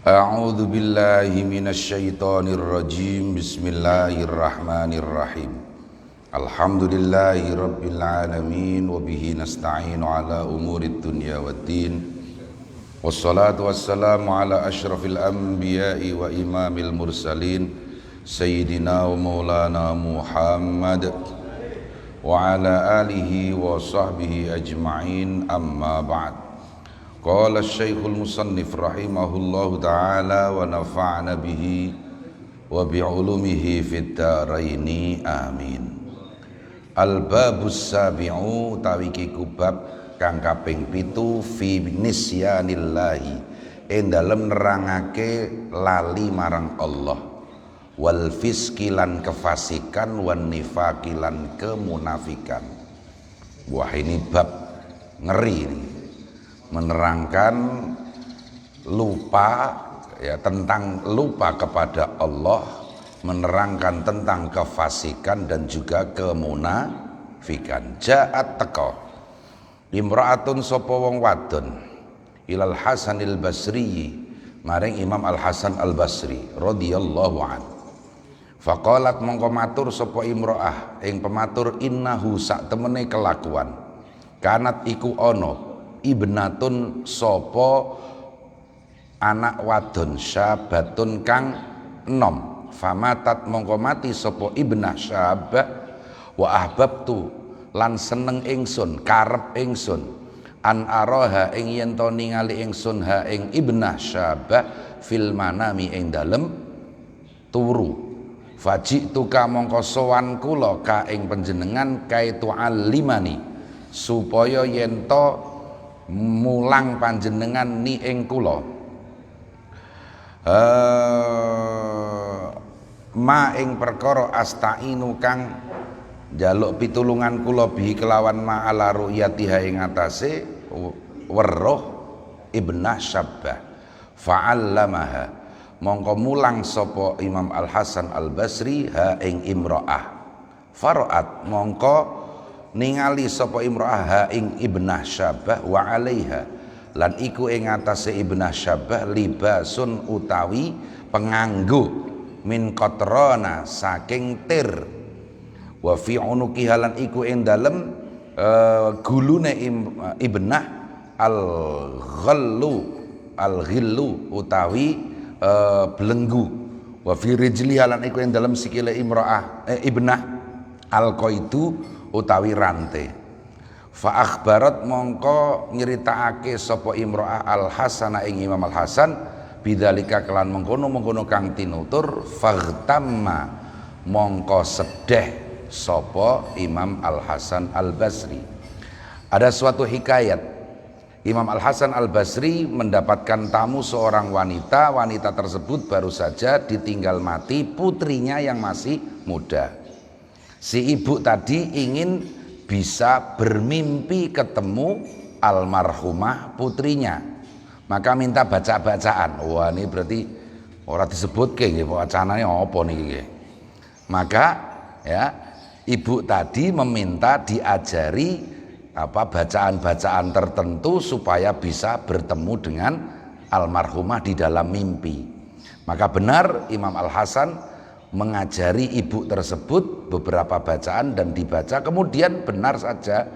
A'udzu billahi minasyaitonir rajim. Bismillahirrahmanirrahim. Alhamdulillahi rabbil alamin wa bihi nasta'inu ala umurid dunya waddin. Wassalatu wassalamu ala asyrafil anbiya'i wa imamil mursalin sayyidina wa maulana Muhammad wa ala alihi wa sahbihi ajma'in, amma ba'd. Qala Syekhul Musannif rahimahullahu ta'ala wa nafa'na bihi wa bi'ulumihi fid dharaini amin. Al-babus sabi'u tawiki kubab kang kaping 7 fi nisyanillahi ing dalem nerangake lali marang Allah, wal fiskilan kefasikan, wan nifakilan kemunafikan. Wah, ini bab ngeri ini, menerangkan lupa ya, tentang lupa kepada Allah, menerangkan tentang kefasikan dan juga kemunafikan. Ja'at teko imra'atun sapa wong wadon ilal Hasanil Basri maring Imam Al Hasan Al Basri radhiyallahu an. Faqalat mongko matur sapa imra'ah ing pematur, innahu sak temene kelakuan kanat iku ana ibnatun sopo anak wadon syabatun kang enom, famatat mongko mati sopo ibnah syabah, wa ahbabtu lan seneng ingsun karep ingsun an araha ing yen to ningali ingsun ha ing ibnah syabah fil manami ing dalem turu. Fajitu ka mongko sowan kula ka ing panjenengan kaitu alimani supaya yen to mulang panjenengan ni ing kula ma ing perkara astainu kang njaluk pitulungan kula bihi kelawan ma ala ru'yatiha ing atase weruh ibnah syabbah. Fa'allamaha mongko mulang sapa Imam Al Hasan Al Basri ha ing imra'ah. Faraat mongko ningali sapa imra'ah ha ing ibnah syabah, wa alaiha lan iku ing atase ibnah syabah libasun utawi penganggo min qatrana saking tir, wa fi unukiha lan iku ing dalem gulune ibnah al-ghillu utawi belenggu, wa fi rijliha lan iku ing dalem sikile imra'ah ibnah al-qaidu utawi rantai. Fa akhbarat mongko nyeritakake sapa imra'ah Al Hasan ing Imam Al Hasan bidzalika kelan mengkono-mengkono kang tinutur. Faghtamma mongko sedeh sapa Imam Al Hasan Al Basri. Ada suatu hikayat, Imam Al Hasan Al Basri mendapatkan tamu seorang wanita. Wanita tersebut baru saja ditinggal mati putrinya yang masih muda. Si ibu tadi ingin bisa bermimpi ketemu almarhumah putrinya, maka minta baca-bacaan. Wah, ini berarti ora disebutke nggih wacanane apa niki. Maka ya, ibu tadi meminta diajari bacaan-bacaan tertentu supaya bisa bertemu dengan almarhumah di dalam mimpi. Maka benar Imam Al Hasan mengajari ibu tersebut beberapa bacaan dan dibaca, kemudian benar saja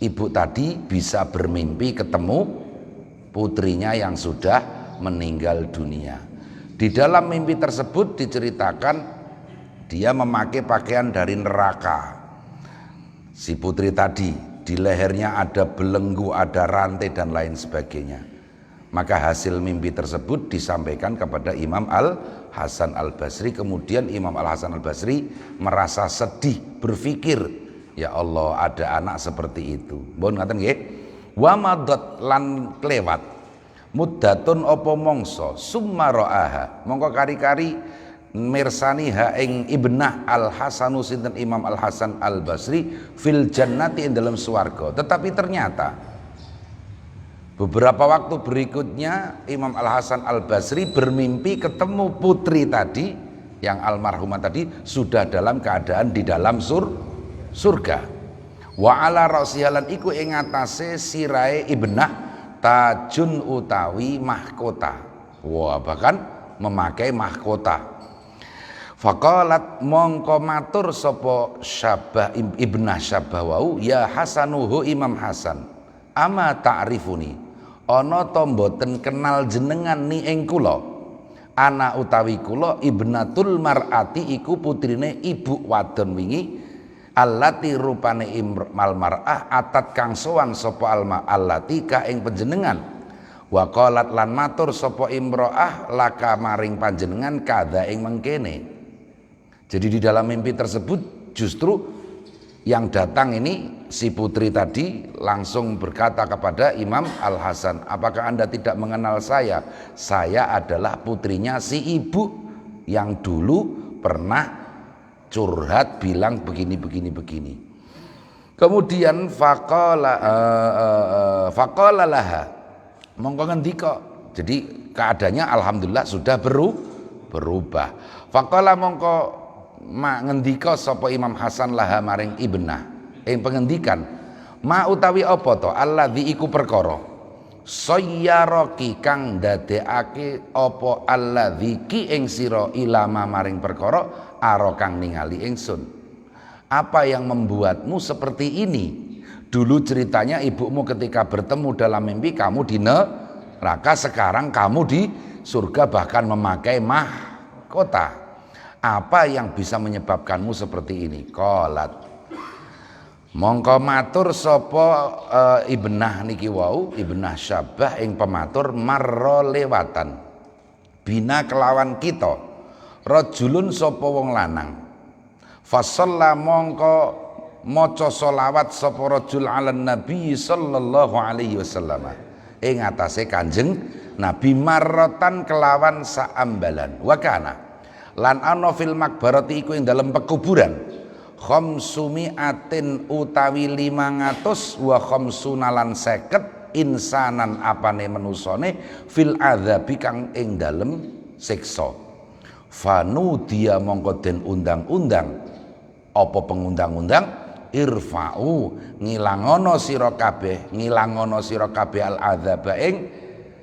ibu tadi bisa bermimpi ketemu putrinya yang sudah meninggal dunia. Di dalam mimpi tersebut diceritakan dia memakai pakaian dari neraka. Si putri tadi di lehernya ada belenggu, ada rantai dan lain sebagainya. Maka hasil mimpi tersebut disampaikan kepada Imam Al Hasan Al Basri. Kemudian Imam Al Hasan Al Basri merasa sedih, berpikir, ya Allah, ada anak seperti itu. Mohon ngaten nggih. Wa madat lan klewat muddatun apa mongso summa ra'aha mongko kari-kari mirsani ha ing ibnah Al Hasanu sinten Imam Al Hasan Al Basri fil jannati ing dalam swarga. Tetapi ternyata beberapa waktu berikutnya Imam Al Hasan Al Basri bermimpi ketemu putri tadi yang almarhumah tadi sudah dalam keadaan di dalam surga. Wa ala rasihalan iku ing atase sirahe ibnah tajun utawi mahkota. Wah, bahkan memakai mahkota. Faqalat mongko matur sapa Syabah ibnah Syabah wau, ya Hasanuhu Imam Hasan, ama ta'rifuni, ana ta mboten kenal jenengan ni ing kula, ana utawi kula ibnatul mar'ati iku putrine ibu wadon wingi, allati rupane mal mar'ah atat kang sowan sapa alma allati ka ing panjenengan. Wa qalat lan matur sapa imro'ah laka maring panjenengan kada ing mengkene. Jadi di dalam mimpi tersebut justru yang datang ini si putri tadi langsung berkata kepada Imam Al Hasan, apakah Anda tidak mengenal saya? Saya adalah putrinya si ibu yang dulu pernah curhat bilang begini. Kemudian faqala laha, mongko ngendika. Jadi keadaannya alhamdulillah sudah berubah. Faqala mongko ngendika sapa Imam Hasan laha maring ibnah ing pengendikan, ma utawi apa to alladzi iku perkara sayyaraki kang dadekake apa alladzi ki ing sira ilama maring perkara ara kang ningali ingsun. Apa yang membuatmu seperti ini? Dulu ceritanya ibumu ketika bertemu dalam mimpi kamu di neraka, sekarang kamu di surga bahkan memakai mahkota. Apa yang bisa menyebabkanmu seperti ini? Qalat mongko matur sapa ibnah niki wau, ibnah Syabah ing pematur, marra lewatan bina kelawan kita rajulun sapa wong lanang, fasalla mongko maca selawat sapa rajul ala nabi sallallahu alaihi wasallam ing atase Kanjeng Nabi marratan kelawan saambalan. Wa kana lan ana fil makbarati iku ing dalem pekuburan khamsumiatin utawi 500 wa khamsuna lan 50 insanan apane menusane fil adzabi kang ing dalem siksa. Fanu dia mongko den undang-undang apa pengundang-undang, irfa'u ngilangono sira kabeh al adzaba ing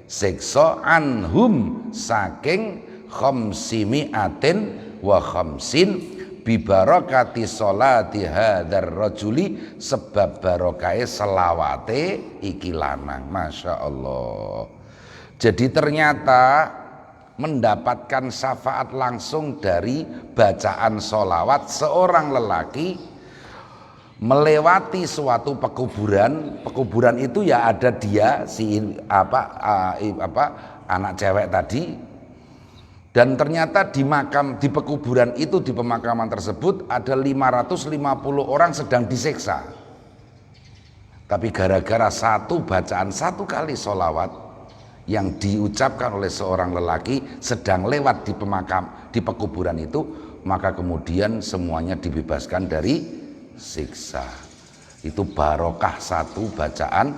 siksa anhum saking khamsimiatin wa khamsin bibarakati sholati hadzal rajuli, sebab barokahe selawate iki lanang. Masya Allah. Jadi ternyata mendapatkan syafaat langsung dari bacaan sholawat seorang lelaki melewati suatu pekuburan itu ya ada dia si anak cewek tadi. Dan ternyata di pekuburan itu, di pemakaman tersebut ada 550 orang sedang disiksa. Tapi gara-gara satu bacaan satu kali sholawat yang diucapkan oleh seorang lelaki sedang lewat di pekuburan itu, maka kemudian semuanya dibebaskan dari siksa. Itu barokah satu bacaan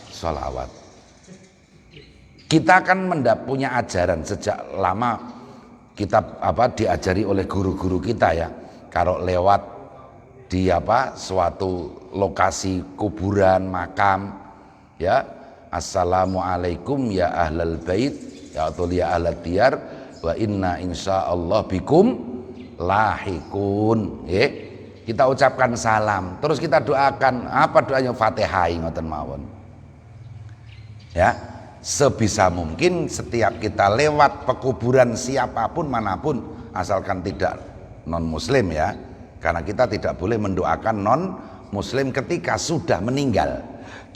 sholawat. Kita kan punya ajaran sejak lama, kita diajari oleh guru-guru kita ya, kalau lewat di suatu lokasi kuburan makam ya, assalamualaikum ya ahlal bait ya atau ya ahlal diyar wa inna insyaallah bikum lahikun. Kita ucapkan salam, terus kita doakan apa doanya, Fatihah ngoten mawon ya. Sebisa mungkin setiap kita lewat pekuburan siapapun manapun, asalkan tidak non muslim ya, karena kita tidak boleh mendoakan non muslim ketika sudah meninggal.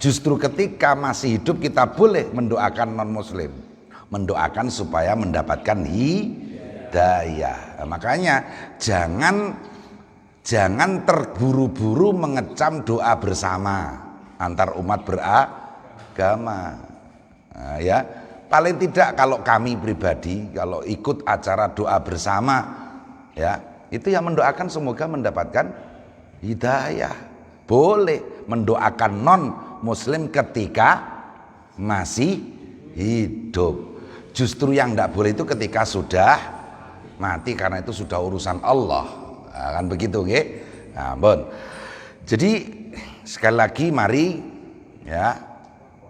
Justru ketika masih hidup kita boleh mendoakan non muslim, mendoakan supaya mendapatkan hidayah. Makanya jangan terburu-buru mengecam doa bersama antar umat beragama. Nah, ya, paling tidak kalau kami pribadi kalau ikut acara doa bersama ya, itu yang mendoakan semoga mendapatkan hidayah. Boleh mendoakan non muslim ketika masih hidup. Justru yang tidak boleh itu ketika sudah mati, karena itu sudah urusan Allah. Nah, kan begitu nggih. Nah, bon. Jadi sekali lagi mari ya,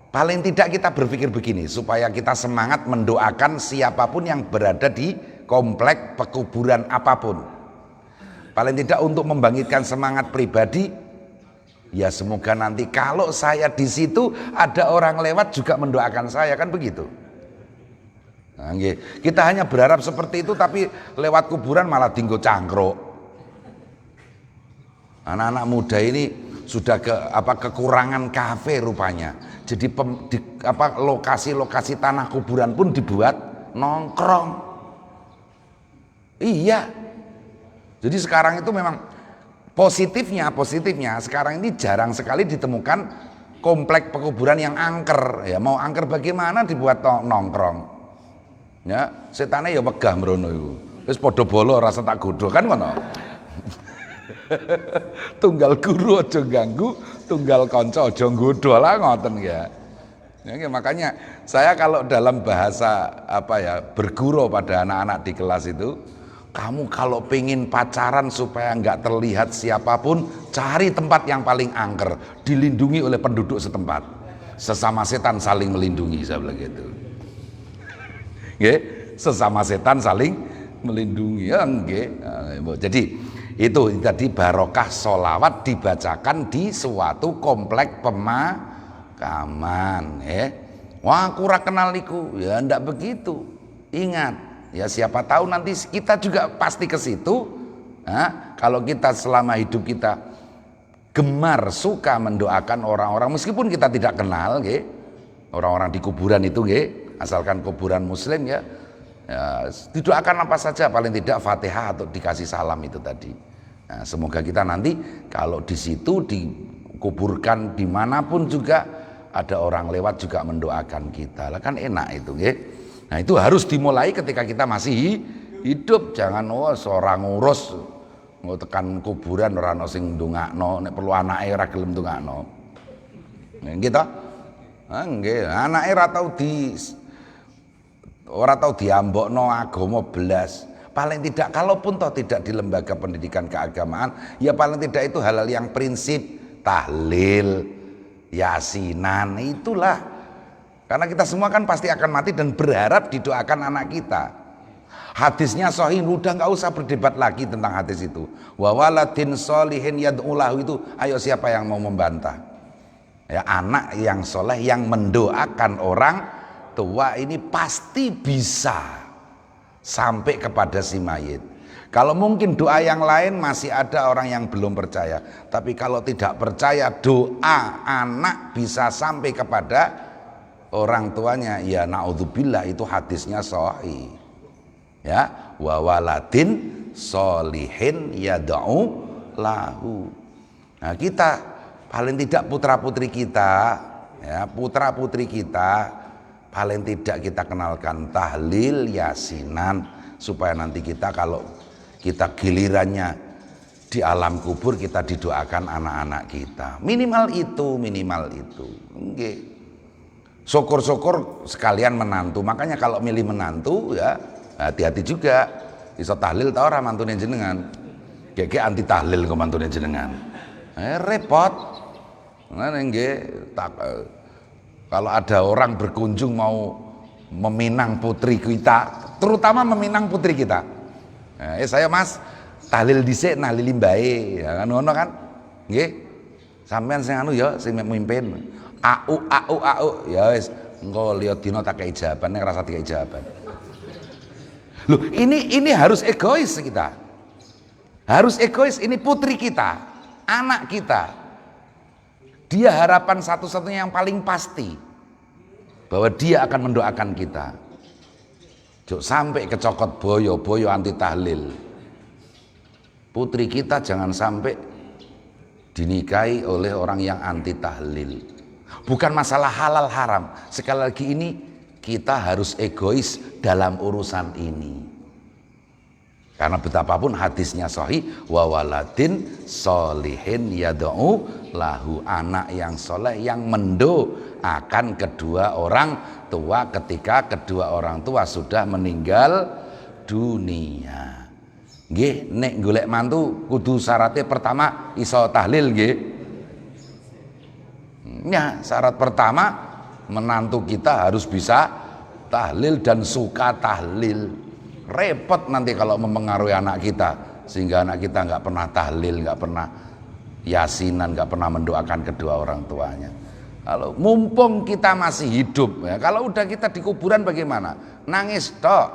Paling tidak kita berpikir begini, supaya kita semangat mendoakan siapapun yang berada di komplek pekuburan apapun. Paling tidak untuk membangkitkan semangat pribadi, ya semoga nanti kalau saya di situ ada orang lewat juga mendoakan saya, kan begitu. Nah, kita hanya berharap seperti itu, tapi lewat kuburan malah dinggo cangkruk. Anak-anak muda ini sudah kekurangan kafe rupanya. Jadi lokasi-lokasi tanah kuburan pun dibuat nongkrong. Iya. Jadi sekarang itu memang positifnya sekarang ini jarang sekali ditemukan komplek pekuburan yang angker. Ya mau angker bagaimana dibuat nongkrong. Ya, setane ya wegah mrono iku. Wis padha bolo rasa tak godho kan ngono. Tunggal guru aja ganggu, tunggal kanca aja nggodho lah ngoten ya. Ya, makanya saya kalau dalam bahasa berguru pada anak-anak di kelas itu, kamu kalau pengen pacaran supaya nggak terlihat siapapun, cari tempat yang paling angker, dilindungi oleh penduduk setempat. Sesama setan saling melindungi, saya bilang gitu. Sesama setan saling melindungi. Ya, jadi itu tadi barokah sholawat dibacakan di suatu komplek pemakaman. Wah, kurang kenal iku. Ya ndak begitu. Ingat, ya siapa tahu nanti kita juga pasti ke situ. Nah, kalau kita selama hidup kita gemar suka mendoakan orang-orang meskipun kita tidak kenal, orang-orang di kuburan itu, asalkan kuburan muslim ya, didoakan apa saja, paling tidak Fatihah atau dikasih salam itu tadi. Nah, semoga kita nanti kalau di situ dikuburkan dimanapun juga ada orang lewat juga mendoakan kita, lah kan enak itu, Nah itu harus dimulai ketika kita masih hidup, jangan seorang ngurus mau tekan kuburan ora ono sing ndongakno, nek perlu anake ora gelem ndongakno. Gitu. Nggih, anake ora tau diambokno agama belas. Paling tidak, kalaupun toh tidak di lembaga pendidikan keagamaan, ya paling tidak itu hal-hal yang prinsip, tahlil, yasinan, itulah. Karena kita semua kan pasti akan mati dan berharap didoakan anak kita. Hadisnya sahih, udah nggak usah berdebat lagi tentang hadis itu. Wa waladin sholihin yad'ulahu itu, ayo siapa yang mau membantah? Ya, anak yang soleh yang mendoakan orang tua ini pasti bisa sampai kepada si mayit. Kalau mungkin doa yang lain masih ada orang yang belum percaya, tapi kalau tidak percaya doa anak bisa sampai kepada orang tuanya, ya naudzubillah, itu hadisnya sahih. Ya, wa waladin sholihin yad'u lahu. Nah, kita paling tidak putra-putri kita, paling tidak kita kenalkan tahlil, yasinan, supaya nanti kita kalau kita gilirannya di alam kubur kita didoakan anak-anak kita. Minimal itu. Nggih. Syukur-syukur sekalian menantu. Makanya kalau milih menantu ya hati-hati juga. Iso tahlil ta ora mantune jenengan. Gege anti tahlil kok mantune jenengan. Repot. Nah nggih kalau ada orang berkunjung mau meminang putri kita, terutama meminang putri kita, saya mas tahlil dhisik nahlili mbae, ya kan ngono kan, nggih, sampean sing anu ya, sing mimpin, au, ya wis, engko liya dina tak kei jawaban, nek rasa dikei jawaban. Loh, ini harus egois kita, harus egois, ini putri kita, anak kita. Dia harapan satu-satunya yang paling pasti bahwa dia akan mendoakan kita. Jok sampai kecokot boyo anti tahlil. Putri kita jangan sampai dinikahi oleh orang yang anti tahlil. Bukan masalah halal haram. Sekali lagi ini kita harus egois dalam urusan ini. Karena betapapun hadisnya sahih, wa waladin sholihin yad'u lahu, anak yang soleh yang mendoakan kedua orang tua ketika kedua orang tua sudah meninggal dunia. Nggih, nek golek mantu kudu syaratnya pertama iso tahlil nggih. Ya, syarat pertama menantu kita harus bisa tahlil dan suka tahlil. Repot nanti kalau mempengaruhi anak kita, sehingga anak kita nggak pernah tahlil, nggak pernah yasinan, nggak pernah mendoakan kedua orang tuanya. Kalau mumpung kita masih hidup, ya, kalau udah kita di kuburan bagaimana? Nangis tok.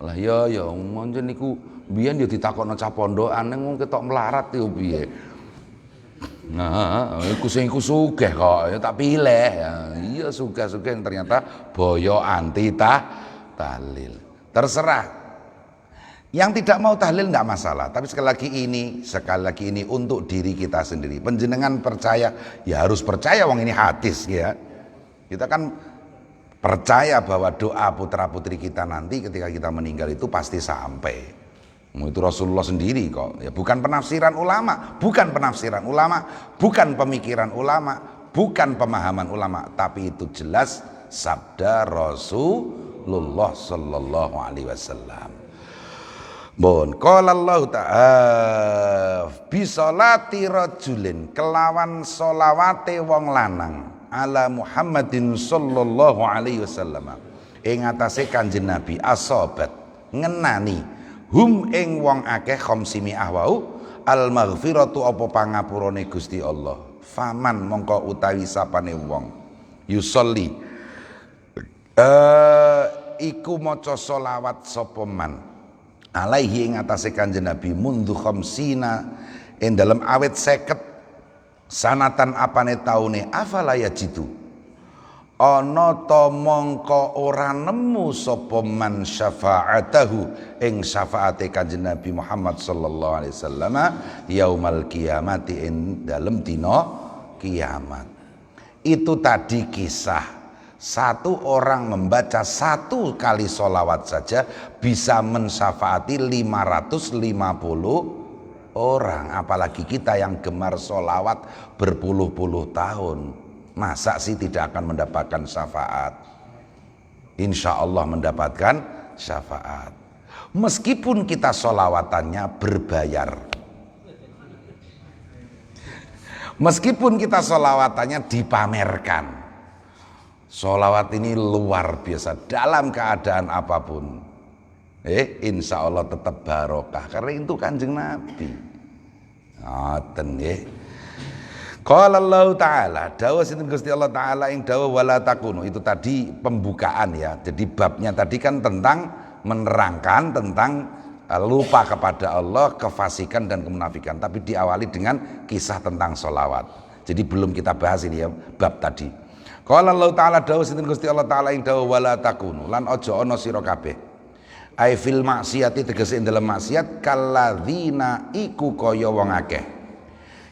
Lah ya monjen niku biyen ya ditakokno cah pondokan ning ketok melarat yo piye. Nah, iku sugih kok, ya tak pilih. Ya, iya sugih-sugih ternyata boyo anti tahlil. Terserah. Yang tidak mau tahlil enggak masalah, tapi sekali lagi ini untuk diri kita sendiri. Panjenengan percaya, ya harus percaya wong ini hadis ya. Kita kan percaya bahwa doa putra-putri kita nanti ketika kita meninggal itu pasti sampai. Itu Rasulullah sendiri kok, ya bukan penafsiran ulama, bukan pemikiran ulama, bukan pemahaman ulama, tapi itu jelas sabda Rasulullah sallallahu alaihi wasallam. Bon, qala Allah ta'ala bisolati rajulin, kelawan solawate wong lanang ala Muhammadin sallallahu alaihi wasallam, ing atase Kanjeng Nabi asobat ngenani hum ing wong akeh khamsimi ahwau al maghfiratu apa pangapurane Gusti Allah. Faman mongko utawi sapane wong yusolli iku maca selawat sapa man alaihi ing atase Kanjeng Nabi mundu khamsina ing dalem awet 50 sanatan apane taune afala yajidu ana ta mongko ora nemu sapa man syafa'atahu ing syafaate Kanjeng Nabi Muhammad sallallahu alaihi wasallam yaumal qiyamati ing dalem dina kiamat. Itu tadi kisah satu orang membaca satu kali sholawat saja bisa mensyafaati 550 orang, apalagi kita yang gemar sholawat berpuluh-puluh tahun. Masa sih tidak akan mendapatkan syafaat? Insya Allah mendapatkan syafaat. Meskipun kita sholawatannya berbayar, meskipun kita sholawatannya dipamerkan, sholawat ini luar biasa dalam keadaan apapun, insya Allah tetap barokah karena itu Kanjeng Nabi. Ngoten nggih. Qala Allah Ta'ala, dawuh sinten Gusti Allah Ta'ala ing dawuh wala takunu. Itu tadi pembukaan ya. Jadi babnya tadi kan tentang menerangkan tentang lupa kepada Allah, kefasikan dan kemunafikan, tapi diawali dengan kisah tentang sholawat. Jadi belum kita bahas ini ya bab tadi. Qala Allah Ta'ala, dawuh sinten Gusti Allah Ta'ala ing dawuh wala takunu lan aja ana sira kabeh ai fil maksiati tegese ing dalem maksiat kalladzina iku kaya wong akeh,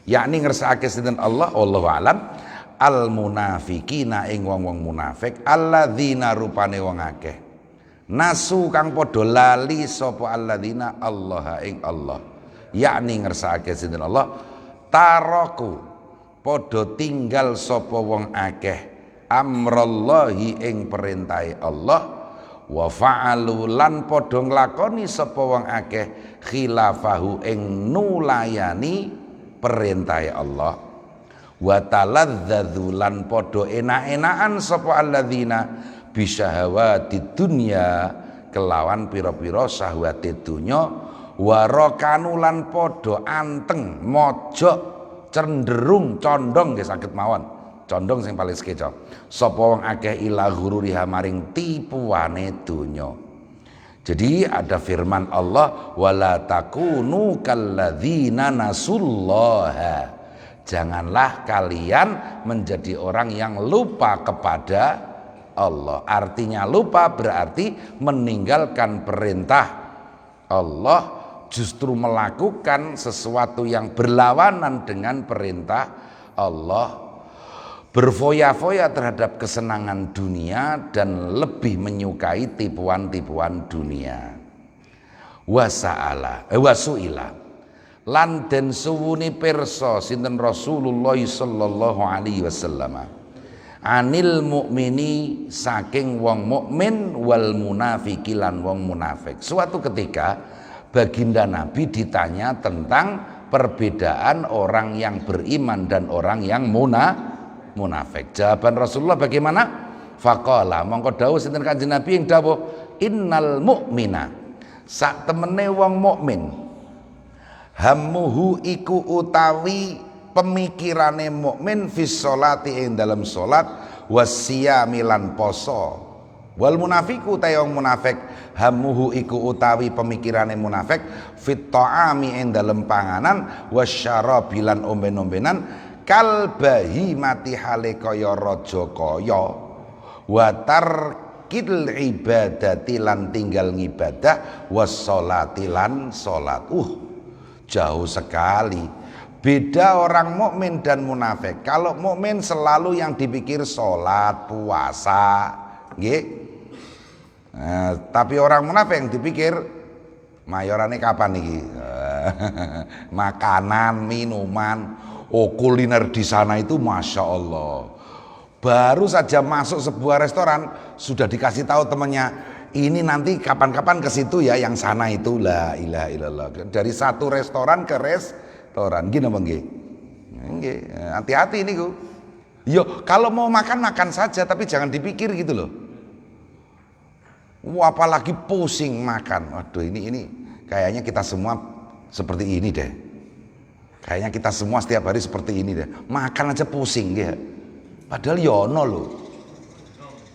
yakni ngersakake sinten Allah wallahu alam al munafiqina ing wong-wong munafik alladzina rupane wong akeh nasu kang padha lali sapa alladzina Allah ing Allah, yakni ngersakake sinten Allah taraku padha tinggal sapa wong akeh amrallahi ing perintahe Allah wa fa'alu lan padha nglakoni sapa wong akeh khilafahu ing nulayani perintah Allah wa taladzadzu lan padha enak-enakan sapa alladzina bisyahawati dunya kelawan pira-pira syahwate dunya wa rakanu lan padha anteng mojok cenderung condong nggih saged mawon condong sing paling sekeca sapa wong akeh ila ghururiha maring tipuane dunya. Jadi ada firman Allah wala takunu kalladzina nasullaha, janganlah kalian menjadi orang yang lupa kepada Allah. Artinya lupa berarti meninggalkan perintah Allah, justru melakukan sesuatu yang berlawanan dengan perintah Allah, berfoya-foya terhadap kesenangan dunia dan lebih menyukai tipuan-tipuan dunia. Wasuila lan den suwuni pirsa sinten Rasulullah sallallahu alaihi wasallam anil mukmini saking wong mukmin wal munafiki lan wong munafik. Suatu ketika baginda Nabi ditanya tentang perbedaan orang yang beriman dan orang yang munafik. Jawaban Rasulullah bagaimana? Faqala mongko dawuh sinten Kanjeng Nabi ing dawuh innal mu'mina sak temene wong mukmin hammuhu iku utawi pemikirane mukmin fis sholati ing dalam salat wasiyami lan poso. Wal munafiku tayong munafik hammuhu iku utawi pemikirane munafik fit ta'ami ing dalem panganan wasyarabi lan omben-ombenan kalbahi mati hale kaya raja kaya wa tarkil ibadati lan tinggal ngibadah wassolati lan salat. Jauh sekali beda orang mukmin dan munafik. Kalau mukmin selalu yang dipikir salat, puasa, nggih. Tapi orang munafik yang dipikir mayorane kapan nih? Makanan, minuman, kuliner di sana itu masya Allah. Baru saja masuk sebuah restoran sudah dikasih tahu temannya, ini nanti kapan-kapan ke situ ya, yang sana itu. La ilaha illallah. Dari satu restoran ke restoran, gini bang, hati-hati ini ku. Yo, kalau mau makan makan saja, tapi jangan dipikir gitu loh. Apalagi pusing makan. Waduh, ini kayaknya kita semua seperti ini deh. Kayaknya kita semua setiap hari seperti ini deh. Makan aja pusing ya. Padahal yono loh.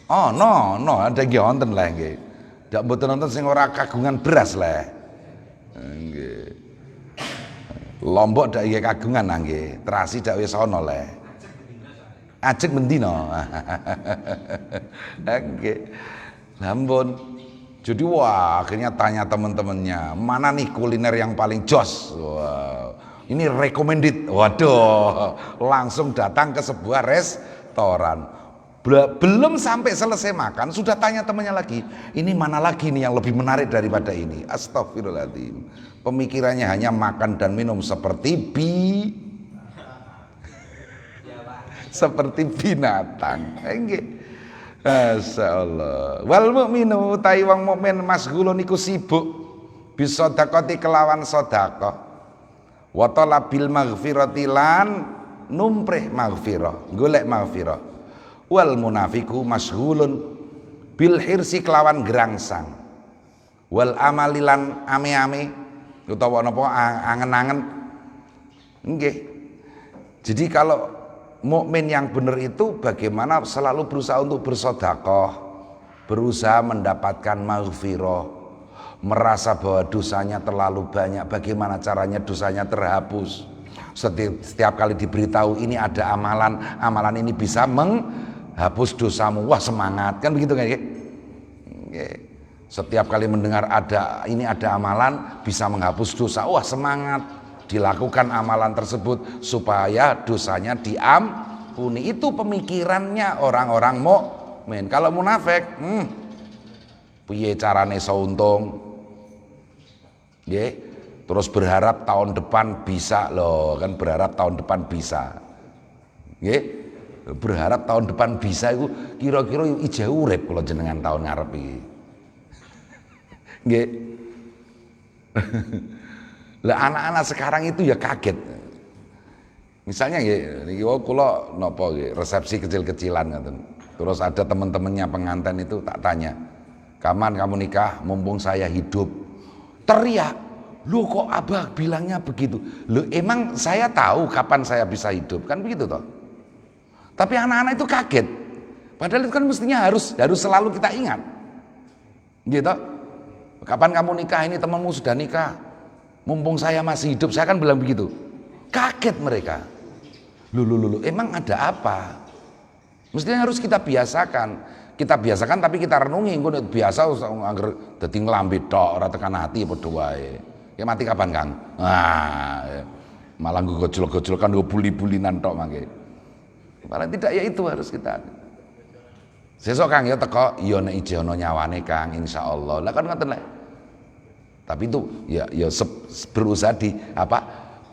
Oh no, ada wonten lah nggih. Ndak mboten nonton sing ora kagungan beras lah. Nggih. Lombok ndak iki kagungan nggih. Terasi ndak wis ana lah. Ajek mendino. Nggih. Ampun. Jadi akhirnya tanya teman-temannya, mana nih kuliner yang paling jos? Wow. Ini recommended. Waduh, langsung datang ke sebuah restoran. Belum sampai selesai makan, sudah tanya temannya lagi, ini mana lagi nih yang lebih menarik daripada ini? Astagfirullahaladzim. Pemikirannya hanya makan dan minum seperti seperti binatang. Masyaallah. Wal mukminu utai wong mukmin masghulun iku sibuk bisedekati kelawan sedekah. Wa talabil maghfirati lan numprih maghfirah, golek maghfirah. Wal munafiku masghulun bil hirsi kelawan gerangsang. Wal amalilan ame-ame utawa napa angen-angen. Nggih. Jadi kalau mukmin yang benar itu bagaimana selalu berusaha untuk bersedekah, berusaha mendapatkan maghfirah, merasa bahwa dosanya terlalu banyak, bagaimana caranya dosanya terhapus. Setiap kali diberitahu ini ada amalan ini bisa menghapus dosamu, wah semangat, kan begitu kan? Setiap kali mendengar ini ada amalan bisa menghapus dosa, wah semangat. Dilakukan amalan tersebut supaya dosanya diampuni. Itu pemikirannya orang-orang mukmin. Kalau munafik, piye carane iso untung? Nggih, terus berharap tahun depan bisa loh, kan berharap tahun depan bisa. Nggih, berharap tahun depan bisa itu kira-kira ijeh urip kalau jenengan tahun ngarep iki. Nggih. Lah anak-anak sekarang itu ya kaget. Misalnya nggih kula napa resepsi kecil-kecilan ngoten. Terus ada teman-temannya pengantin itu tak tanya, "Kapan kamu nikah? Mumpung saya hidup." Teriak, "Loh kok Abah bilangnya begitu?" Loh emang saya tahu kapan saya bisa hidup, kan begitu toh. Tapi anak-anak itu kaget. Padahal itu kan mestinya harus selalu kita ingat. Gitu. Kapan kamu nikah? Ini temanmu sudah nikah. Mumpung saya masih hidup, saya kan bilang begitu. Kaget mereka. Loh, emang ada apa? Mestinya harus kita biasakan. Kita biasakan tapi kita renungi. Engko biasa angger dadi nglambi tok, ora tekan hati padha wae. Ya mati kapan, Kang? Malah nggo gojol-gojol kan nggo buli-bulinan tok mangke. Malah tidak, ya itu harus kita. Sesuk Kang ya teko, ya nek ije ana nyawane Kang, insyaallah. Lah kan ngoten lek. Tapi itu ya berusaha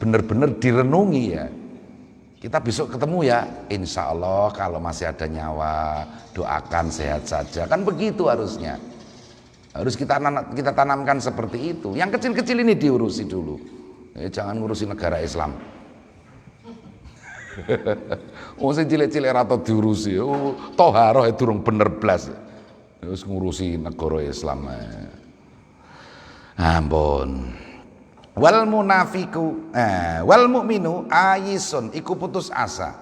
benar-benar direnungi ya. Kita besok ketemu ya, insya Allah kalau masih ada nyawa doakan sehat saja, kan begitu harusnya. Harus kita tanamkan seperti itu. Yang kecil-kecil ini diurusi dulu. Jangan ngurusi negara Islam. Wong sing cilik-cilik ra tau diurusi. Thaharah durung bener blas. Wis ngurusi negara Islam. Ampun. Wal munafiku wal mukminu ayisun iku putus asa.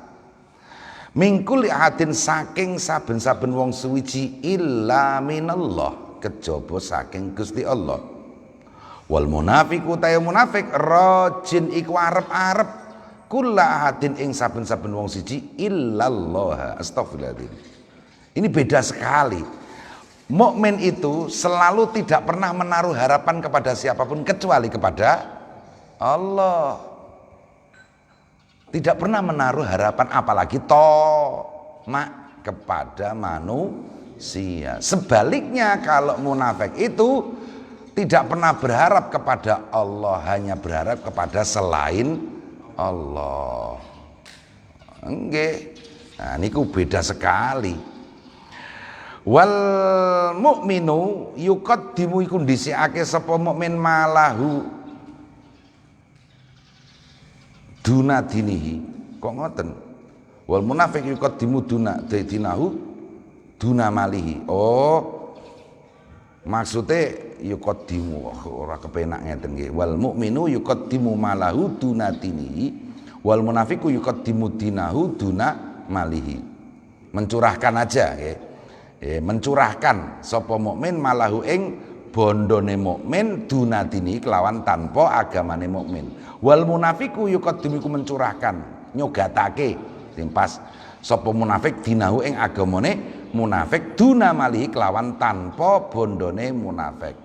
Mingkul ahadin saking saben-saben wong suwiji illa minallah kejaba saking Gusti Allah. Wal munafiku ta munafik rajin iku arep-arep kula ahadin ing saben-saben wong siji illallah. Astagfirullahaladzim. Ini beda sekali. Mukmin itu selalu tidak pernah menaruh harapan kepada siapapun kecuali kepada Allah. Tidak pernah menaruh harapan apalagi kepada manusia. Sebaliknya kalau munafik itu tidak pernah berharap kepada Allah, hanya berharap kepada selain Allah. Nggih. Nah, niku beda sekali. Wal mukminu yuqaddimu iku ndhisikake sapa mukmin malahu duna dinihi. Kok ngoten? Wal munafik yuqaddimu duna dinahu duna malihi. Oh, maksudnya yuqaddimu ora kepenak ngeten nggih. Wal mukminu yuqaddimu malahu duna dinihi wal munafiku yuqaddimu dinahu duna malihi. Mencurahkan aja nggih. Mencurahkan sapa mukmin malahu ing bondone mukmin dunatini kelawan tanpa agamane mukmin. Wal munafiku yuqaddimu mencurahkan nyogatake sing pas sapa munafik dinahu ing agamane munafik dunamali kelawan tanpa bondone munafik.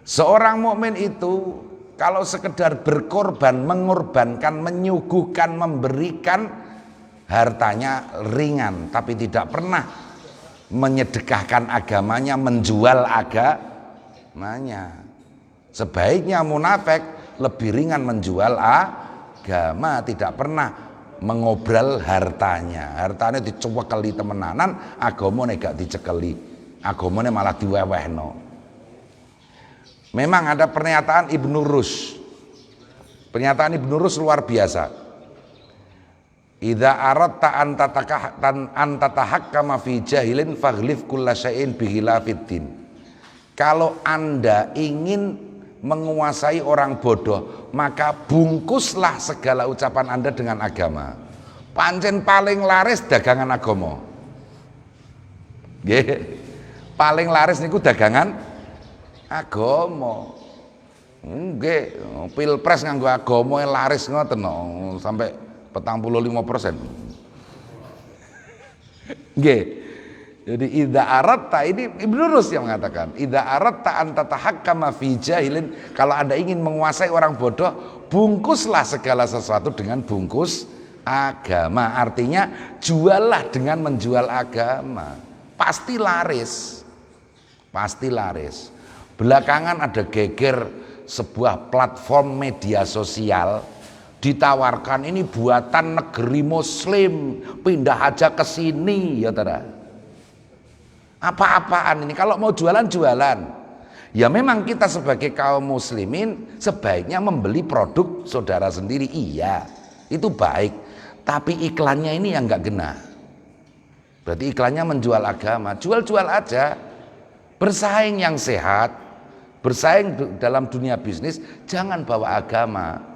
Seorang mukmin itu kalau sekedar berkorban, mengorbankan, menyuguhkan, memberikan hartanya ringan, tapi tidak pernah menyedekahkan agamanya, menjual agamanya. Sebaiknya munafik lebih ringan menjual agama, tidak pernah mengobral hartanya. Hartanya dicekeli temenanan, agamane gak dicekeli, agamane malah diwewehno. Memang ada pernyataan Ibnu Rus. Pernyataan Ibnu Rus luar biasa. Idza aradta an tatahakkama fi jahilin faghlif kulla syai'in bihilafiddin. Kalau Anda ingin menguasai orang bodoh, maka bungkuslah segala ucapan Anda dengan agama. Pancen paling laris dagangan agama. Nggih. Paling laris niku dagangan agama. Nggih, pilpres nganggo agama laris ngoten sampai 45%. Nggih. Jadi idza aratta, ini Ibnu Rus yang mengatakan, idza aratta an tatahakkama fi jahilin, kalau Anda ingin menguasai orang bodoh, bungkuslah segala sesuatu dengan bungkus agama. Artinya juallah dengan menjual agama. Pasti laris. Pasti laris. Belakangan ada geger sebuah platform media sosial ditawarkan ini buatan negeri muslim, pindah aja ke sini ya tara. Apa-apaan ini, kalau mau jualan. Ya memang kita sebagai kaum muslimin sebaiknya membeli produk saudara sendiri, iya itu baik, tapi iklannya ini yang nggak genah. Berarti iklannya menjual agama. Jual-jual aja, bersaing yang sehat, bersaing dalam dunia bisnis, jangan bawa agama.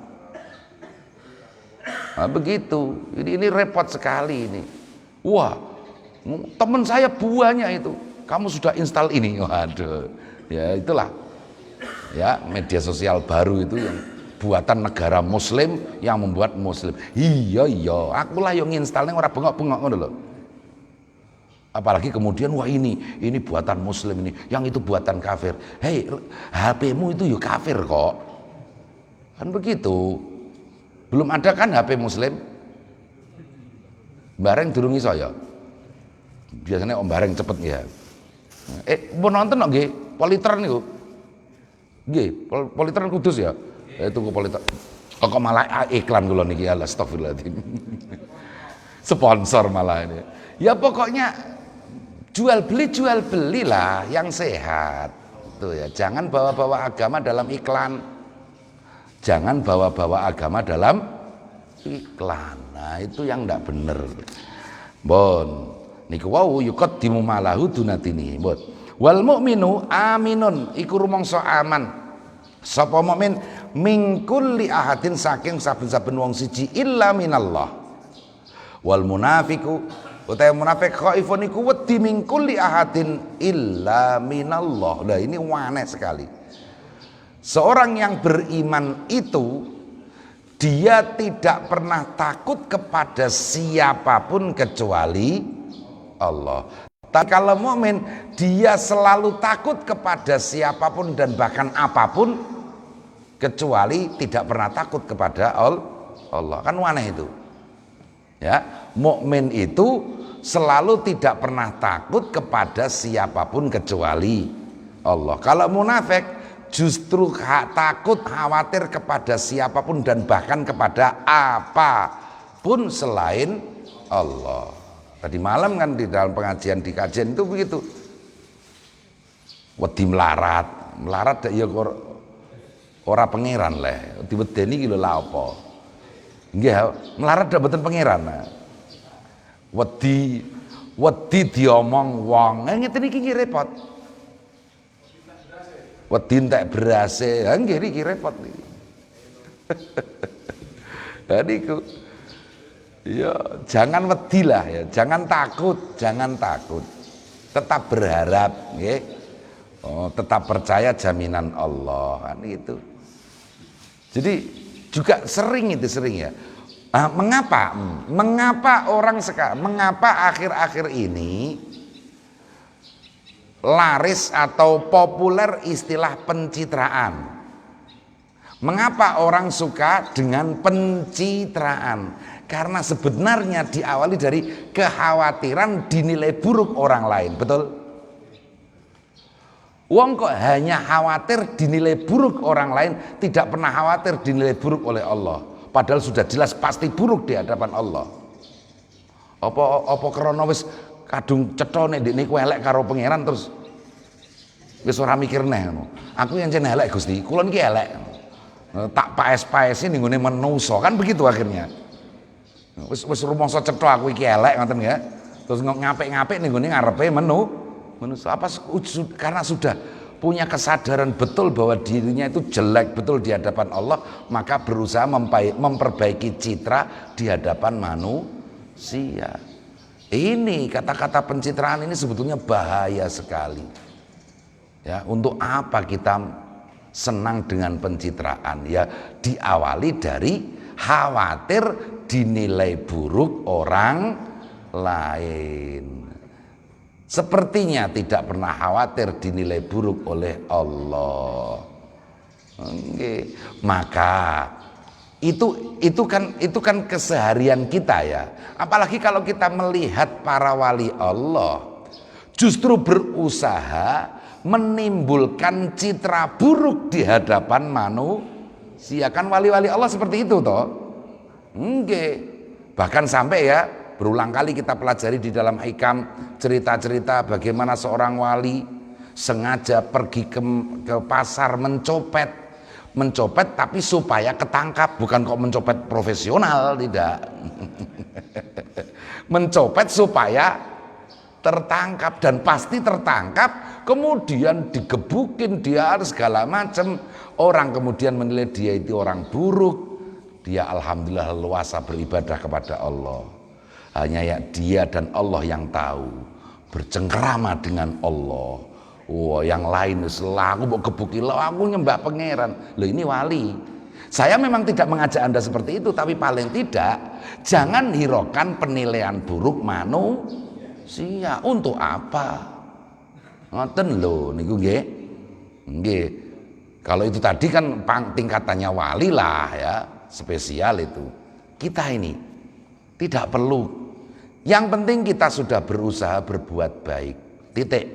Nah, begitu, ini repot sekali ini. Wah, teman saya buahnya itu, kamu sudah install ini, waduh, ya itulah, ya media sosial baru itu yang buatan negara Muslim yang membuat Muslim. Iya, aku lah yang installnya orang bengok-bengok ngono loh. Apalagi kemudian wah ini buatan Muslim ini, yang itu buatan kafir. Hei, HP-mu itu ya kafir kok, kan begitu. Belum ada kan HP Muslim? Bareng durung iso ya. Biasanya om bareng cepet ya. Mau nonton nggih? Politron niku. Nggih, Politron Kudus ya. Tunggu Politron. Kok malah iklan kula niki, astagfirullahaladzim. Sponsor malah ini. Ya pokoknya jual beli lah yang sehat. Tuh ya, jangan bawa-bawa agama dalam iklan. Jangan bawa-bawa agama dalam iklan. Nah, itu yang ndak bener. Bon, niku wau yuqaddimu malahu dunatini. Bon. Wal mukminu aminun iku rumangsa aman. Sapa mukmin mingkul li ahadin saking saben-saben wong siji illa minallah. Wal munafiku utawa munafik khaifun iku wedi mingkul li ahadin illa minallah. Nah, ini aneh sekali. Seorang yang beriman itu dia tidak pernah takut kepada siapapun kecuali Allah. Tapi kalau mukmin dia selalu takut kepada siapapun dan bahkan apapun kecuali tidak pernah takut kepada Allah. Kan aneh itu. Ya, mukmin itu selalu tidak pernah takut kepada siapapun kecuali Allah. Kalau munafik justru takut, khawatir kepada siapapun dan bahkan kepada apapun selain Allah. Tadi malam kan di dalam pengajian di kajian itu begitu. Wedi melarat ya ora pangeran leh. Diwedeni iki lho lha apa? Nggih, melarat dak mboten pangeran. Wedi diomong wong. Ngeten iki repot. Wedi entek berase, ha nggih iki repot iki. Niku. Ya, jangan wedi lah ya, jangan takut. Tetap berharap, nggih. Oh, tetap percaya jaminan Allah kan itu. Jadi juga sering ya. Mengapa orang sekarang, mengapa akhir-akhir ini laris atau populer istilah pencitraan? Mengapa orang suka dengan pencitraan? Karena sebenarnya diawali dari kekhawatiran dinilai buruk orang lain, betul? Wong kok hanya khawatir dinilai buruk orang lain, tidak pernah khawatir dinilai buruk oleh Allah. Padahal sudah jelas pasti buruk di hadapan Allah. Apa krana wis kadung cetha nek ndekne ku elek karo pangeran terus wis ora mikir neh ngono. Aku yang jeneng elek Gusti, kula niki elek. Tak paes-paesi ning ngene menungso, kan begitu akhirnya. Wis rumangsa cetha aku iki elek ngoten ya. Terus ngapik-ngapik ning ngene ngarepe manusia. Apa karena sudah punya kesadaran betul bahwa dirinya itu jelek betul di hadapan Allah, maka berusaha memperbaiki citra di hadapan manusia. Ini kata-kata pencitraan ini sebetulnya bahaya sekali. Ya, untuk apa kita senang dengan pencitraan? Ya, diawali dari khawatir dinilai buruk orang lain. Sepertinya tidak pernah khawatir dinilai buruk oleh Allah. Oke. Maka itu kan keseharian kita ya. Apalagi kalau kita melihat para wali Allah justru berusaha menimbulkan citra buruk di hadapan manusia. Kan wali-wali Allah seperti itu toh. Oke. Bahkan sampai ya berulang kali kita pelajari di dalam hikam cerita-cerita bagaimana seorang wali sengaja pergi ke pasar mencopet tapi supaya ketangkap, bukan kok mencopet profesional, tidak. Mencopet supaya tertangkap dan pasti tertangkap, kemudian digebukin dia segala macam. Orang kemudian menilai dia itu orang buruk. Dia alhamdulillah leluasa beribadah kepada Allah. Hanya ya dia dan Allah yang tahu, bercengkrama dengan Allah. Wah, yang lain selaku mau kebuki lo, aku nyembah pangeran. Loh, ini wali. Saya memang tidak mengajak Anda seperti itu, tapi paling tidak jangan hiraukan penilaian buruk manusia. Untuk apa? Ngoten lho niku nggih. Nggih. Kalau itu tadi kan tingkatannya wali lah ya, spesial itu. Kita ini tidak perlu. Yang penting kita sudah berusaha berbuat baik. Titik.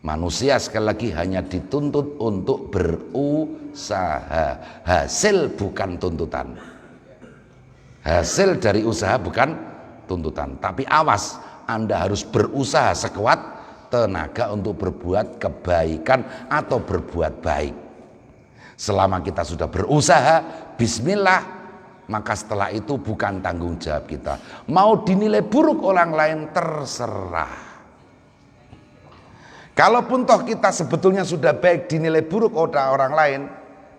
Manusia sekali lagi hanya dituntut untuk berusaha. Hasil bukan tuntutan. Hasil dari usaha bukan tuntutan. Tapi awas, Anda harus berusaha sekuat tenaga untuk berbuat kebaikan atau berbuat baik. Selama kita sudah berusaha, bismillah, maka setelah itu bukan tanggung jawab kita. Mau dinilai buruk orang lain terserah. Kalaupun toh kita sebetulnya sudah baik dinilai buruk oleh orang lain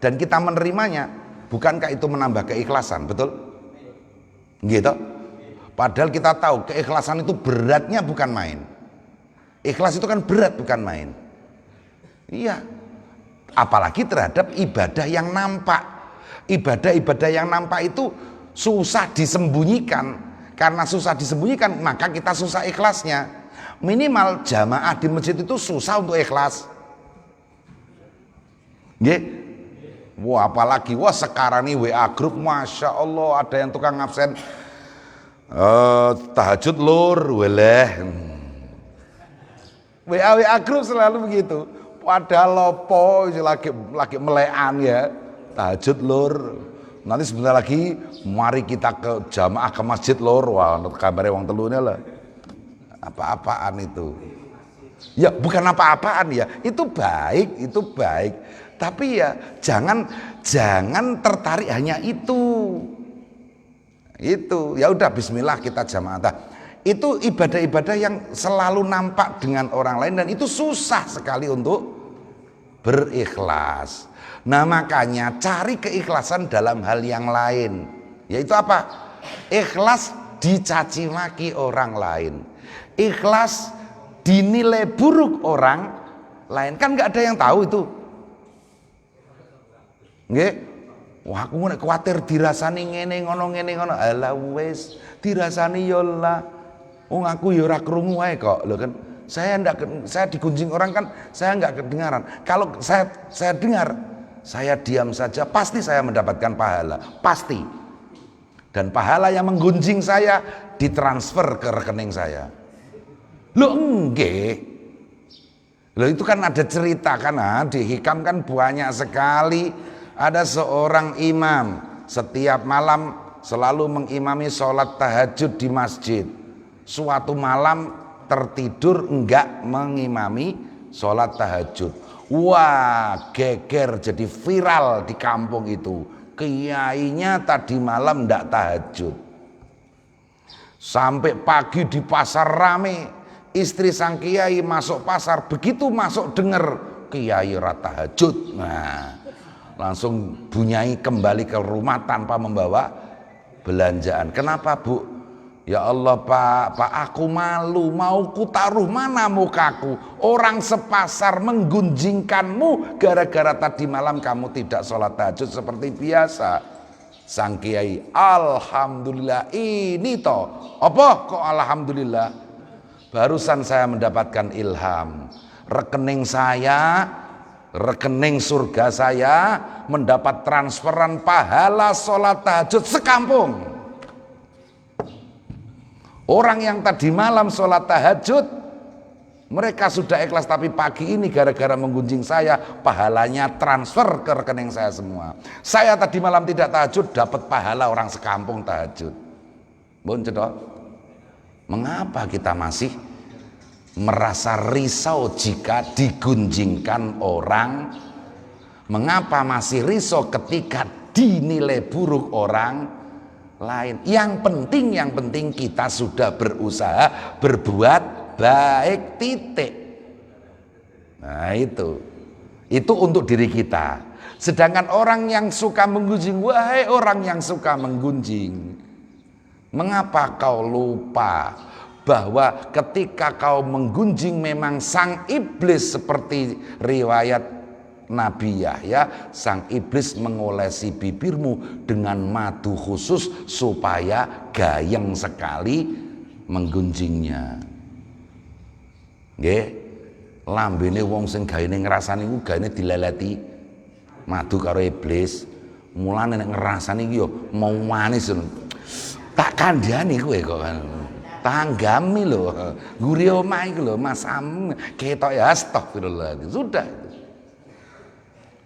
dan kita menerimanya, bukankah itu menambah keikhlasan, betul? Gitu. Padahal kita tahu keikhlasan itu beratnya bukan main. Ikhlas itu kan berat bukan main. Iya. Apalagi terhadap ibadah yang nampak. Ibadah-ibadah yang nampak itu susah disembunyikan. Karena susah disembunyikan maka kita susah ikhlasnya. Minimal jamaah di masjid itu susah untuk ikhlas. Nggih. Wah apalagi wah sekarang nih WA grup, Masya Allah ada yang tukang absen tahajud lur weleh. WA grup selalu begitu. Padahal lopo lagi melekan ya. Tahajud lur. Nanti sebentar lagi mari kita ke jamaah ke masjid lur. Wah, kabarnya wong telune lah. Apa-apaan itu? Ya, bukan apa-apaan ya. Itu baik, itu baik. Tapi ya jangan tertarik hanya itu. Itu. Ya udah bismillah kita jamaah. Itu ibadah-ibadah yang selalu nampak dengan orang lain dan itu susah sekali untuk berikhlas. Nah makanya cari keikhlasan dalam hal yang lain. Yaitu apa? Ikhlas dicaci maki orang lain. Ikhlas dinilai buruk orang lain. Kan gak ada yang tahu itu. Nggih. Wah aku nek kuwatir dirasani ngene ngono. Alah wis dirasani yo lah. Wong aku ya ora krungu wae kok. Lho kan saya digunjing orang kan saya enggak kedengaran. Kalau saya dengar, saya diam saja pasti saya mendapatkan pahala, pasti. Dan pahala yang menggunjing saya ditransfer ke rekening saya. Loh enggak. Loh itu kan ada cerita kan, di Hikam kan banyak sekali. Ada seorang imam setiap malam selalu mengimami sholat tahajud di masjid. Suatu malam tertidur enggak mengimami sholat tahajud. Wah geger jadi viral di kampung itu. Kiainya tadi malam enggak tahajud. Sampai pagi di pasar rame. Istri sang kiai masuk pasar. Begitu masuk dengar kiai ora tahajud. Nah langsung bunyai kembali ke rumah tanpa membawa belanjaan. Kenapa bu? Ya Allah pak aku malu, mau ku taruh mana mukaku? Orang sepasar menggunjingkanmu gara-gara tadi malam kamu tidak sholat tahajud seperti biasa. Sang kiai, alhamdulillah ini toh. Apa kok alhamdulillah? Barusan saya mendapatkan ilham. Rekening surga saya mendapat transferan pahala sholat tahajud sekampung. Orang yang tadi malam sholat tahajud mereka sudah ikhlas, tapi pagi ini gara-gara menggunjing saya pahalanya transfer ke rekening saya semua. Saya tadi malam tidak tahajud dapat pahala orang sekampung tahajud. Bon cedok. Mengapa kita masih merasa risau jika digunjingkan orang? Mengapa masih risau ketika dinilai buruk orang lain? Yang penting kita sudah berusaha berbuat baik titik. Nah itu untuk diri kita. Sedangkan orang yang suka menggunjing, wahai orang yang suka menggunjing, mengapa kau lupa bahwa ketika kau menggunjing memang sang iblis seperti riwayat Nabi Yahya, sang iblis mengolesi bibirmu dengan madu khusus supaya gayeng sekali menggunjingnya. Nggih, lambene wong sing gaene ngrasani iku gaene dileleti madu karo iblis. Mulane nek ngrasani iki yo mau manis tak kandhani kowe kok tanggami lho, guri omah iku lho Mas Am ketok ya astagfirullah. Sudah.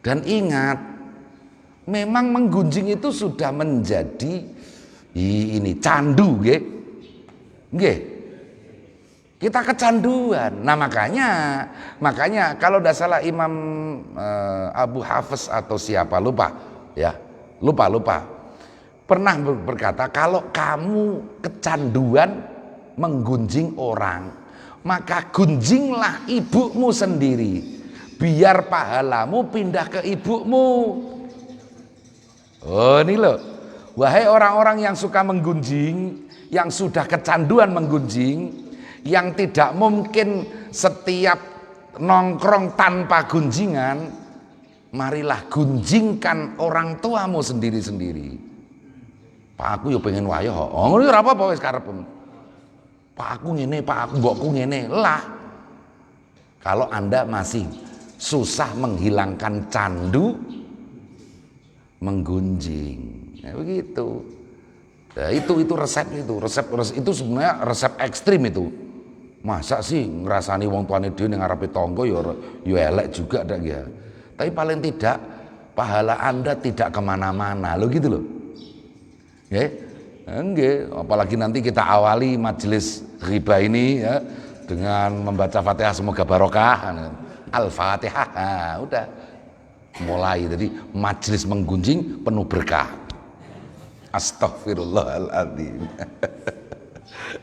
Dan ingat, memang menggunjing itu sudah menjadi ini candu, nggih. Nggih. Kita kecanduan. Nah, makanya kalau tidak salah Imam Abu Hafiz atau siapa lupa ya. Lupa. pernah berkata, kalau kamu kecanduan menggunjing orang, maka gunjinglah ibumu sendiri, biar pahalamu pindah ke ibumu. Oh ini loh, wahai orang-orang yang suka menggunjing, yang sudah kecanduan menggunjing, yang tidak mungkin setiap nongkrong tanpa gunjingan, marilah gunjingkan orang tuamu sendiri-sendiri. Pak aku yo pengen wayo, oh ngono ora apa-apa wis karepmu. Pak aku ngene, Pak aku mbokku ngene. Lah. Kalau Anda masih susah menghilangkan candu menggunjing. Ya begitu. Nah, itu resep itu sebenarnya resep ekstrim itu. Masa sih ngrasani wong tuane dhewe ning ngarepe tangga ya elek juga dak ya. Tapi paling tidak pahala Anda tidak kemana-mana loh gitu loh. Ya, enggak. Apalagi nanti kita awali majelis ghibah ini ya dengan membaca Fatihah semoga barokah. Al-Fatihah. Nah, udah mulai. Jadi majelis menggunjing penuh berkah. Astaghfirullahaladzim.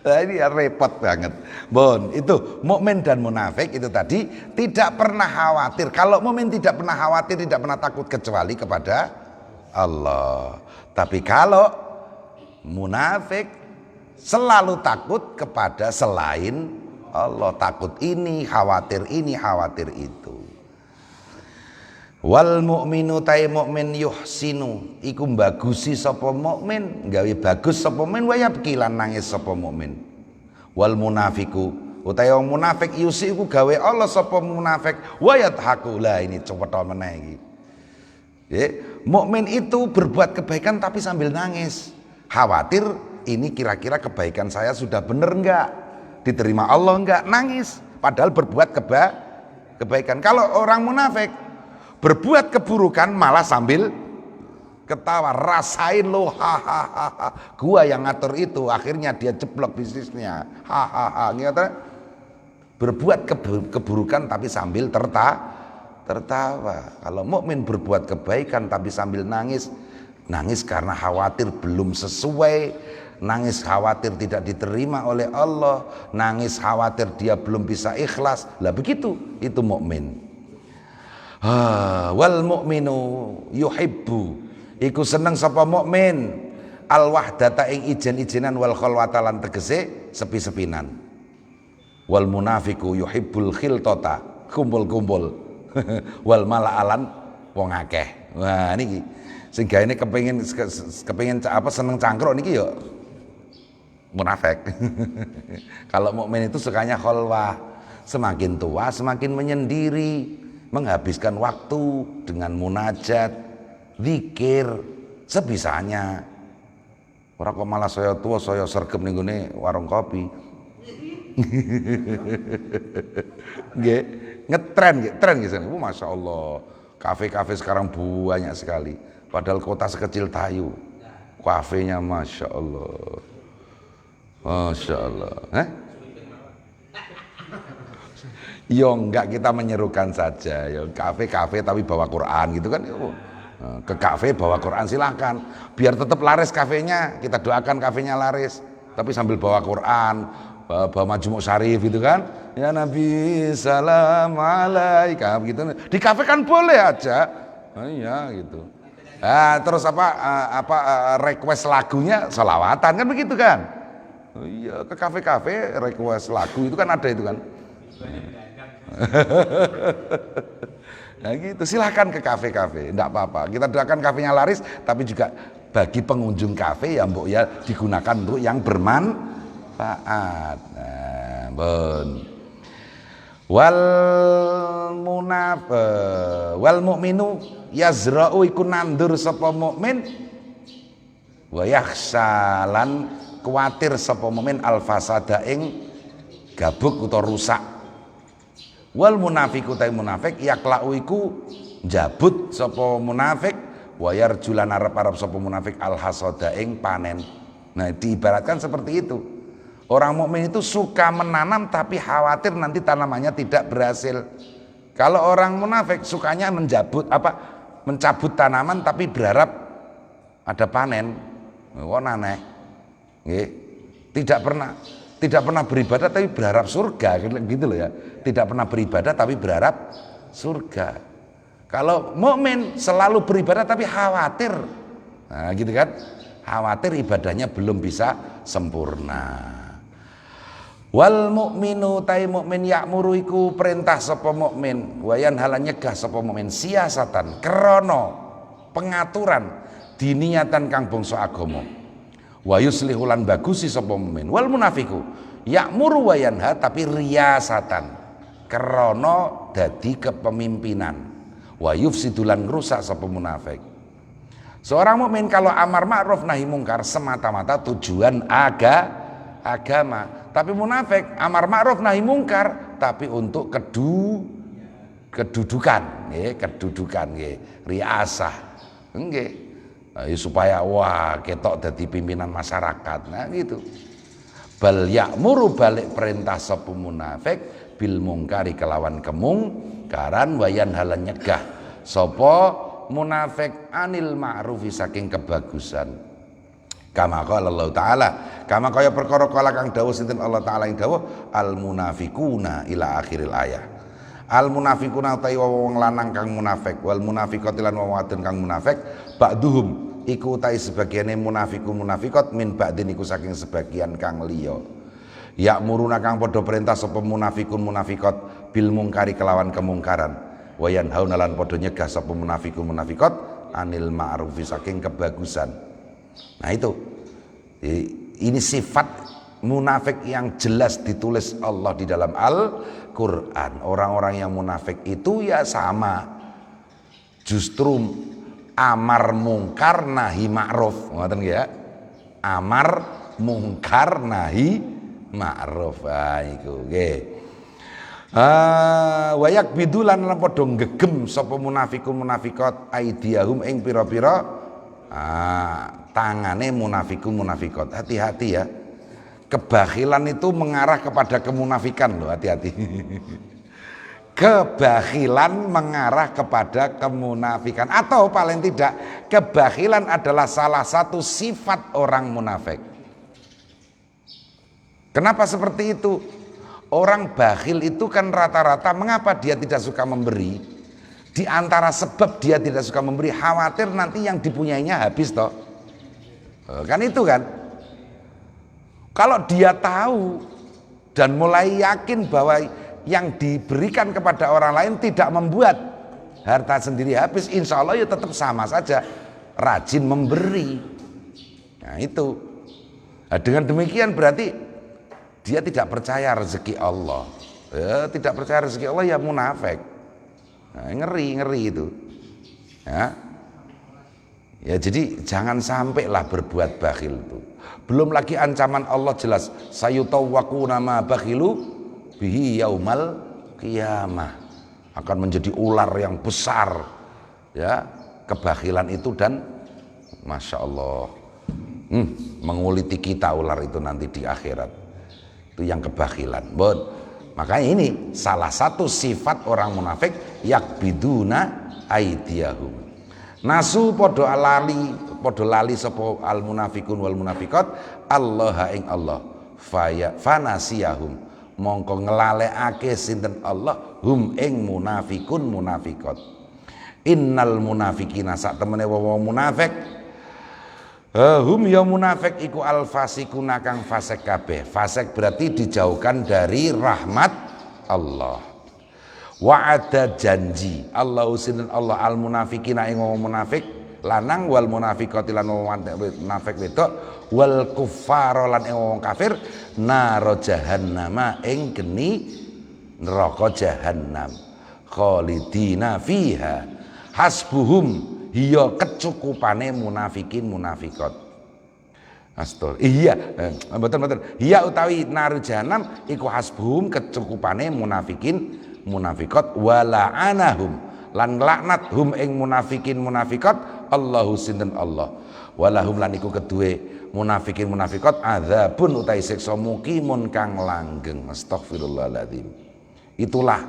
Nah, ini repot banget. Bon, itu mukmin dan munafik itu tadi tidak pernah khawatir. Kalau mukmin tidak pernah khawatir, tidak pernah takut kecuali kepada Allah. Tapi kalau munafik selalu takut kepada selain Allah, takut ini, khawatir itu. Wal mukminu tai mukmin yuhsinu iku bagusi sapa mukmin, gawe bagus sapa mukmin, wa yabki lan nangis sapa mukmin. Wal munafiku utahe wong munafik yusi iku gawe Allah sapa munafik, wa yadhaku. Lah ini cepet meneh iki. Mukmin itu berbuat kebaikan tapi sambil nangis, khawatir ini kira-kira kebaikan saya sudah bener enggak, diterima Allah enggak, nangis padahal berbuat kebaikan. Kalau orang munafik berbuat keburukan malah sambil ketawa, rasain lo, hahaha, gua yang ngatur itu, akhirnya dia jeblok bisnisnya, hahaha. Berbuat keburukan tapi sambil tertawa. Kalau mukmin berbuat kebaikan tapi sambil nangis karena khawatir belum sesuai, nangis khawatir tidak diterima oleh Allah, nangis khawatir dia belum bisa ikhlas. Lah begitu, itu mukmin. Wal mukminu yuhibbu iku seneng sapa mukmin al wahdata ing ijen-ijenan wal khalwata lan tegese sepi-sepinan. Wal munafiku yuhibbul khiltata kumpul-kumpul wal mala'alan wong akeh. Wah niki sing gaene kepengin seneng cangkruk niki yo munafik. Kalau mukmin itu sukanya khalwah, semakin tua semakin menyendiri, menghabiskan waktu dengan munajat, zikir sebisanya. Ora kok malah saya tua saya sergep ning gone warung kopi. Nggih, ngetren gitu. Masya Allah, kafe-kafe sekarang banyak sekali. Padahal kota sekecil Tayu, kafenya Masya Allah. Masya Allah. Yo enggak, kita menyerukan saja. Yo kafe-kafe tapi bawa Quran gitu kan. Ke kafe bawa Quran silahkan. Biar tetap laris kafenya, kita doakan kafenya laris. Tapi sambil bawa Quran, bawa Majmu' Syarif gitu kan. Ya Nabi salam alaika gitu. Di kafe kan boleh aja. Iya gitu. Terus request lagunya sholawatan kan begitu kan. Iya, ke kafe-kafe request lagu itu kan ada itu kan. Nah gitu, silahkan ke kafe-kafe, enggak apa-apa. Kita doakan kafenya laris, tapi juga bagi pengunjung kafe ya mbok ya digunakan untuk yang bermanfaat. Nah, wal mu'minu yazra'u iku nandur sapa mukmin wa yakhshalan kuwatir sapa mukmin al fasada ing gabuk utawa rusak. Wal munafiku ta munafik yaklau iku njabut sapa munafik wa yarjulan arep-arep sapa munafik al hasada ing panen. Nah, diibaratkan seperti itu. Orang mukmin itu suka menanam tapi khawatir nanti tanamannya tidak berhasil. Kalau orang munafik sukanya mencabut tanaman tapi berharap ada panen. Wong aneh. Nggih. Tidak pernah beribadah tapi berharap surga gitu loh ya. Tidak pernah beribadah tapi berharap surga. Kalau mukmin selalu beribadah tapi khawatir. Nah, gitu kan? Khawatir ibadahnya belum bisa sempurna. Wal mukminu tai mukmin ya'muru iku perintah sapa mukmin, wayan halan nyegah sapa mukmin siasatan krana pengaturan diniatan kang bangsa agama. Wa yuslihu lan bagusi sapa mukmin. Wal munafiku ya'muru wayanha tapi riyasatan krana dadi kepemimpinan. Wa yufsidu lan ngrusak sapa munafik. Seorang mukmin kalau amar ma'ruf nahi mungkar semata-mata tujuan agama. Tapi munafik amar ma'ruf nahi mungkar tapi untuk kedudukan, riasah. Nggih. Supaya wah ketok dadi pimpinan masyarakat. Nah gitu. Bal ya'muru balik perintah sapa munafik bil mungkari kelawan kemungkaran wayan halan nyegah sapa munafik anil ma'rufi saking kebagusan. Kama qala Allah taala, kama kaya perkara kala kang dawuh sinten Allah taala ing dawuh al munafiquna ila akhiril ayah. Al munafiquna utawi wong lanang kang munafik wal munafiqati lan wong wadon kang munafik ba'duhum iku utawi sebagiane munafiqun munafiqat min ba'din iku saking sebagian kang liya. Ya'muruna kang padha perintah sapa munafiqun munafiqat bil mungkari kelawan kemungkaran. Wa yanhauna lan padha nyegah sapa munafiqun munafiqat anil ma'rufi saking kebagusan. Nah itu, ini sifat munafik yang jelas ditulis Allah di dalam Al-Quran. Orang-orang yang munafik itu ya sama, justru amar mungkar nahi ma'ruf, ngoten ya, amar mungkar nahi ma'ruf. Nah iku nggih. Wayak bidulan lan padha gegem sapa munafikun munafiqat aidiyahum ing pira-pira tangane munafikun munafikot. Hati-hati ya, kebakhilan itu mengarah kepada kemunafikan loh, hati-hati. Kebakhilan mengarah kepada kemunafikan, atau paling tidak kebakhilan adalah salah satu sifat orang munafik. Kenapa seperti itu? Orang bakhil itu kan rata-rata mengapa dia tidak suka memberi? Di antara sebab dia tidak suka memberi, khawatir nanti yang dipunyainya habis toh. Kan itu kan. Kalau dia tahu dan mulai yakin bahwa yang diberikan kepada orang lain tidak membuat harta sendiri habis, insya Allah ya tetap sama saja rajin memberi. Nah itu. Nah, dengan demikian berarti dia tidak percaya rezeki Allah. Ya, tidak percaya rezeki Allah ya munafik. Nah, ngeri itu. Ya jadi jangan sampailah berbuat bakhil itu. Belum lagi ancaman Allah jelas, sayutawwaquna ma bakhilu bihi yaumal qiyamah. Akan menjadi ular yang besar ya, kebakhilan itu, dan Masya Allah menguliti kita ular itu nanti di akhirat. Itu yang kebakhilan. Makanya ini salah satu sifat orang munafik, yakbiduna aidiyahum. Nasu podo lali sapa al munafikun wal munafiqat Allah ing Allah fanasiyahum mongko ngelalekake sinten Allah hum ing munafikun munafiqat. Innal munafikina sak temene wong munafik hum ya munafik iku al fasikuna kang fasik kabeh. Fasik berarti dijauhkan dari rahmat Allah. Wa'ada janji Allah usinan Allah al munafikina ing wong munafik lanang wal munafiqati lan wong munafik wedok wal kuffara lan ing wong kafir naro jahannama ing geni neraka jahannam khalidina fiha hasbuhum hiya kecukupane munafikin munafiqat. Iya, betul. Iya utawi naru jahannam iku hasbuhum kecukupane munafikin munafiqat wala anahum lan laknat hum ing munafikin munafiqat Allahu sinten Allah walahum lan iku kedue munafikin munafiqat adzabun utai siksa muqimun kang langgeng. Astagfirullahaladzim. Itulah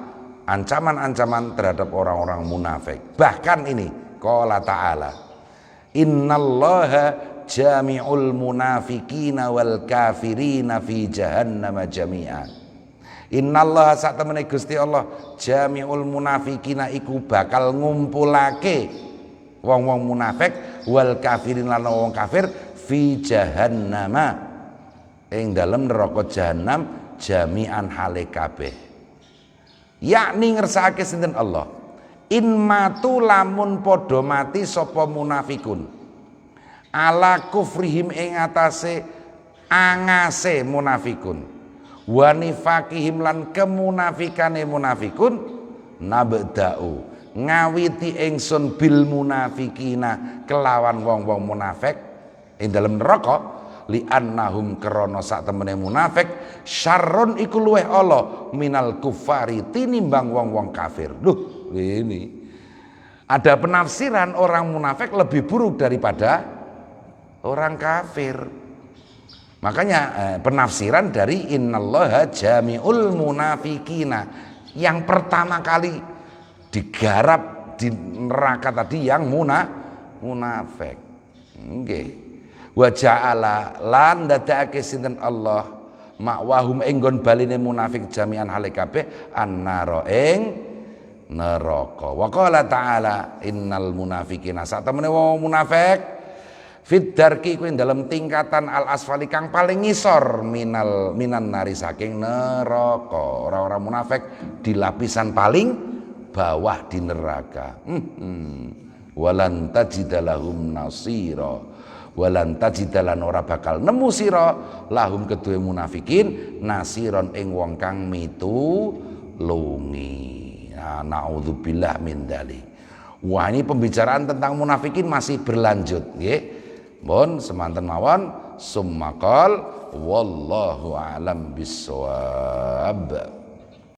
ancaman-ancaman terhadap orang-orang munafik. Bahkan ini qala ta'ala innallaha jami'ul munafiqina wal kafirina fi jahannam jami'a. Innallaha sak temene Gusti Allah jami'ul munafiqina iku bakal ngumpulake wong-wong munafik wal kafirin lan wong kafir fi jahannam ing dalem neraka jahanam jami'an hale kabeh. Yakni ngersakake sinten Allah. In matu lamun padha mati sapa munafikun ala kufrihim ing atase angase munafikun wa nifaqihim lan kemunafikane munafikun nabda'u ngawiti ingsun bil munafikina kelawan wong-wong munafik ing dalem neraka li annahum krana sak temene munafik syarrun iku luweh ala minal kufari tinimbang wong-wong kafir. Duh, ini ada penafsiran orang munafik lebih buruk daripada orang kafir. Makanya penafsiran dari innallaha jami'ul munafikina yang pertama kali digarap di neraka tadi yang munafik. Nggih. Wa ja'ala lan dadake sinten Allah makwahum enggon baline munafik jami'an hale kabeh annara ing neraka. Wa qala ta'ala innal munafiqina sak temene wong munafik fit darki kuwi dalam tingkatan al asfali kang paling ngisor minan nari saking neraka. Orang-orang munafik di lapisan paling bawah di neraka. Walan tajidalahum nasira. Walan tajidalan ora bakal nemu sira lahum kedue munafikin nasiron ing wong kang mitulungi. Naudzubillah min dzalik. Wah, ini pembicaraan tentang munafikin masih berlanjut nggih. Mun semanten mawon summa qol wallahu alam bissawab.